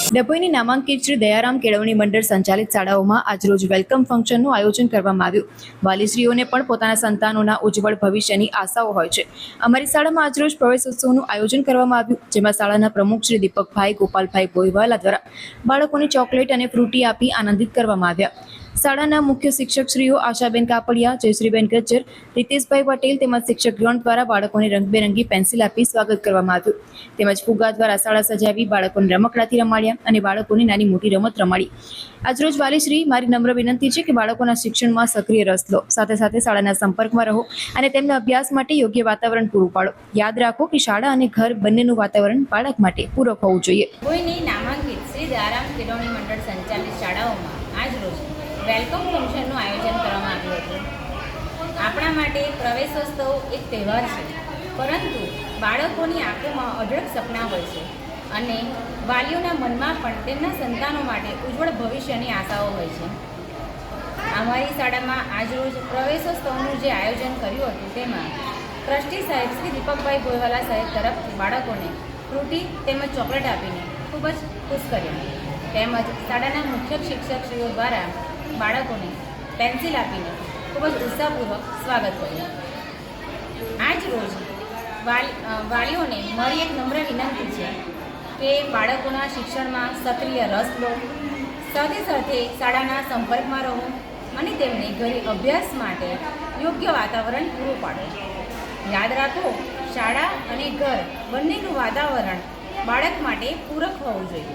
ડભોઈની નામાંકિત શ્રી દયારામ કેળવણી મંડળ સંચાલિત શાળાઓમાં આજરોજ વેલકમ ફંક્શનનું આયોજન કરવામાં આવ્યું। વાલીશ્રીઓને પણ પોતાના સંતાનોના ઉજ્જવળ ભવિષ્યની આશાઓ હોય છે। અમારી શાળામાં આજરોજ પ્રવેશોત્સવનું આયોજન કરવામાં આવ્યું, જેમાં શાળાના પ્રમુખ શ્રી દીપકભાઈ ગોપાલભાઈ ભોયવાલા દ્વારા બાળકોને ચોકલેટ અને ફ્રૂટી આપી આનંદિત કરવામાં આવ્યા। શાળાના મુખ્ય શિક્ષક શ્રીઓ આશાબેન કાપડિયા, જયશ્રીબેન ગજ્જર, રીતેશભાઈ પટેલ તેમજ શિક્ષકગણ દ્વારા બાળકોને રંગબેરંગી પેન્સિલ આપી સ્વાગત કરવામાં આવ્યું। તેમજ ફુગ્ગા દ્વારા શાળા સજાવી બાળકોને રમકડાથી રમાડ્યા અને બાળકોની નાની મોટી રમત રમાડી। આજરોજ વાલીશ્રી, મારી નમ્ર વિનંતી છે કે બાળકોના શિક્ષણમાં સક્રિય રસ લો, સાથે સાથે શાળાના સંપર્કમાં રહો અને તેમના અભ્યાસ માટે યોગ્ય વાતાવરણ પૂરું પાડો। યાદ રાખો કે શાળા અને ઘર બંનેનું વાતાવરણ બાળક માટે પૂરક હોવું જોઈએ। ડભોઈની નામાંકિત શ્રી દયારામ કેળવણી મંડળ સંચાલિત શાળાઓમાં આજરોજ વેલકમ ફંક્શનનું આયોજન કરવામાં આવ્યું હતું। આપણા માટે પ્રવેશોત્સવ એક તહેવાર છે, પરંતુ બાળકોની આંખોમાં અઢળક સપના હોય છે અને વાલીઓના મનમાં પણ તેમના સંતાનો માટે ઉજ્જવળ ભવિષ્યની આશાઓ હોય છે। અમારી શાળામાં આજરોજ પ્રવેશોત્સવનું જે આયોજન કર્યું હતું તેમાં ટ્રસ્ટી સાહેબ શ્રી દીપકભાઈ ભોયવાલા સાહેબ તરફથી બાળકોને ફ્રૂટી તેમજ ચોકલેટ આપીને ખૂબ જ ખુશ કર્યા। તેમજ શાળાના મુખ્ય શિક્ષકશ્રીઓ દ્વારા બાળકોને પેન્સિલ આપીને ખૂબ જ ઉત્સાહપૂર્વક સ્વાગત કર્યું। આજ રોજ વાલીઓને મારી એક નમ્ર વિનંતી છે કે બાળકોના શિક્ષણમાં સક્રિય રસ લો, સાથે સાથે શાળાના સંપર્કમાં રહો અને તેમને ઘરે અભ્યાસ માટે યોગ્ય વાતાવરણ પૂરું પાડો। યાદ રાખો, શાળા અને ઘર બંનેનું વાતાવરણ બાળક માટે પૂરક હોવું જોઈએ।